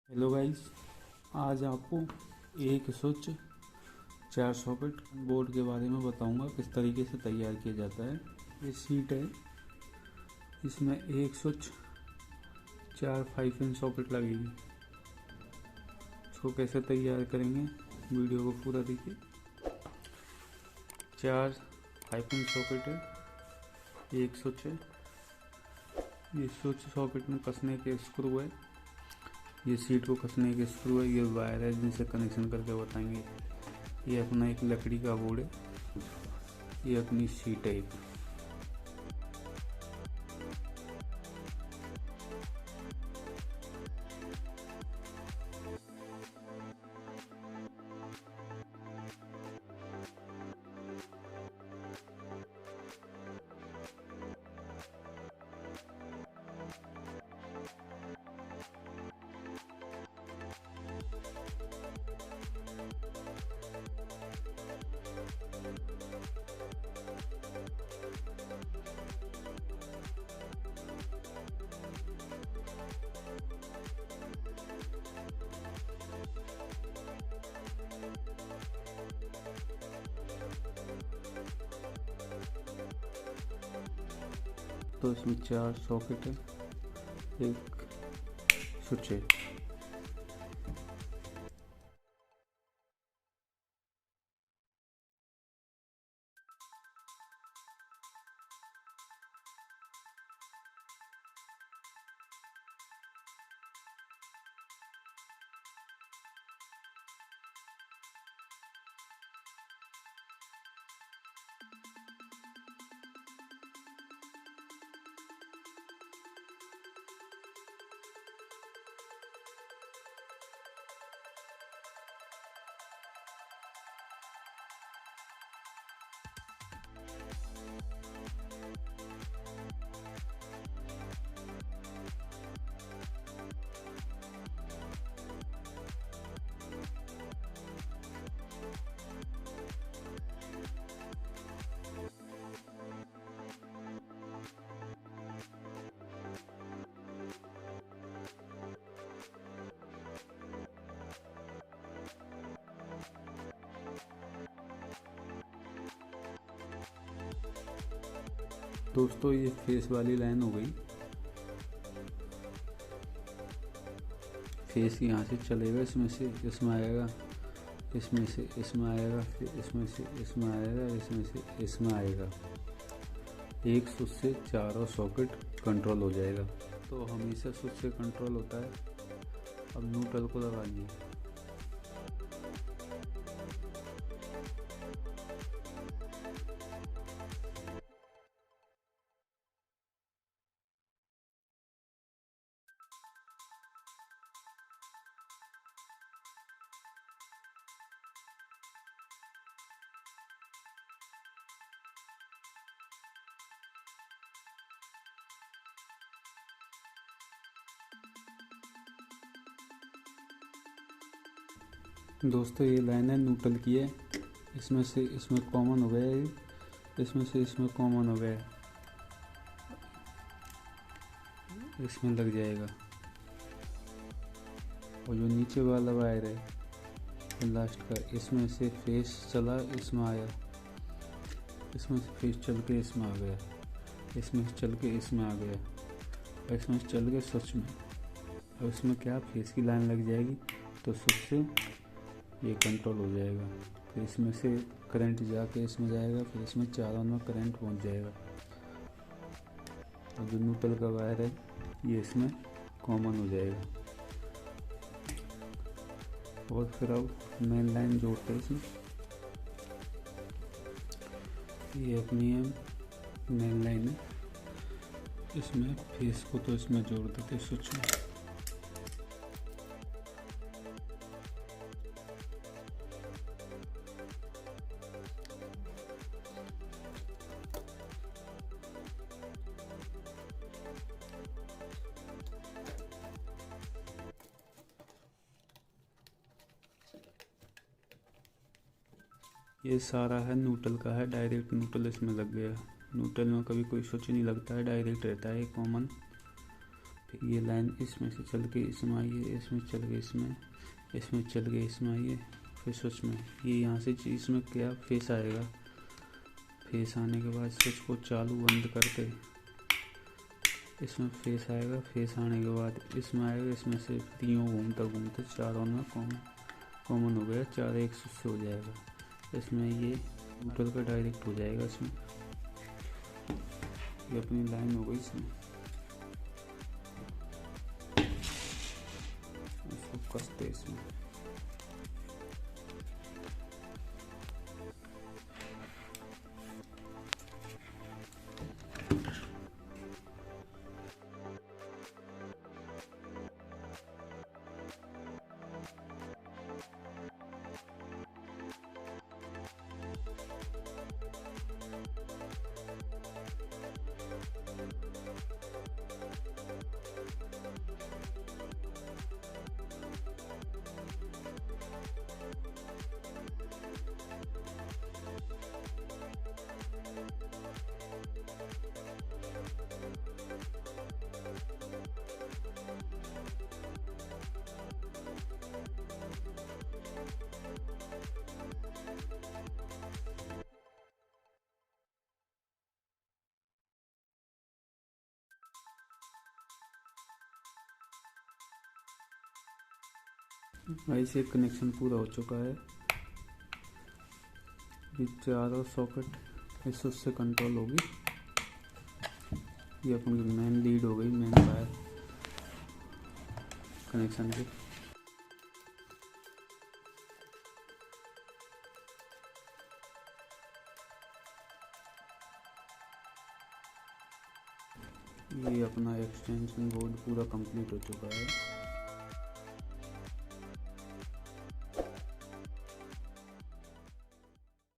Hello guys, आज आपको एक स्विच 4 सॉकेट बोर्ड के बारे में बताऊंगा किस तरीके से तैयार किया जाता है। ये सीट है, इसमें एक स्विच 4 5 पिन सॉकेट लगेगी। इसको कैसे तैयार करेंगे, वीडियो को पूरा देखिए। 4 5 पिन सॉकेट है, एक स्विच है। ये स्विच सॉकेट में कसने के स्क्रू है, ये सीट को कसने के स्क्रू है, ये वायर है जिनसे कनेक्शन करके बताएंगे। ये अपना एक लकड़ी का बोर्ड है, ये अपनी सीट है। तो इसमें 4 सॉकेट है, एक स्विच है। दोस्तों, ये फेस वाली लाइन हो गई। फेस यहाँ से चलेगा, इसमें से इसमें आएगा, इसमें से इसमें आएगा, फिर इसमें से इसमें आएगा, इसमें से इसमें आएगा। एक स्विच से चारों सॉकेट कंट्रोल हो जाएगा। तो हमेशा स्विच से कंट्रोल होता है। अब न्यूट्रल को लगा लिए। दोस्तों, ये लाइन है न्यूट्रल की है। इसमें से इसमें कॉमन हो गया है, इसमें से इसमें कॉमन हो गया है, इसमें लग जाएगा। और जो नीचे वाला वायर है लास्ट का, इसमें से फेस चला, इसमें आया, इसमें से फेस चल के इसमें आ गया, इसमें से चल के इसमें आ गया, और इसमें से चल के स्विच में। और इसमें क्या फेस की लाइन लग जाएगी, तो स्विच से ये कंट्रोल हो जाएगा। फिर इसमें से करंट जाके इसमें जाएगा, फिर इसमें चारों में करंट पहुंच जाएगा। और जो न्यूट्रल का वायर है, ये इसमें कॉमन हो जाएगा। और फिर अब मेन लाइन जोड़ते हैं इसमें। ये अपनी मेन लाइन है, इसमें फेस को तो इसमें जोड़ देते स्विच में। ये सारा है न्यूट्रल का है, डायरेक्ट न्यूट्रल इसमें लग गया। न्यूट्रल में कभी कोई स्विच नहीं लगता है, डायरेक्ट रहता है कॉमन। ये लाइन इसमें से चल के इसमें आई है, इसमें चल के इसमें चल के इसमें आई है, फिर स्विच में ये यहाँ से इसमें क्या फेस आएगा। फेस आने के बाद स्विच को चालू बंद करते इसमें फेस आएगा। फेस आने के बाद इसमें आएगा, इसमें से तीनों घूमते चारों में कॉमन हो गया, 4 एक से हो जाएगा। इसमें ये न्यूट्रल का डायरेक्ट हो जाएगा। इसमें ये अपनी लाइन हो गई। इसमें इसको कसते इसमें ऐसे कनेक्शन पूरा हो चुका है। ये चारों सॉकेट इस उससे कंट्रोल होगी। ये अपनी मेन लीड हो गई, मेन वायर कनेक्शन की। ये अपना एक्सटेंशन बोर्ड पूरा कंप्लीट हो चुका है।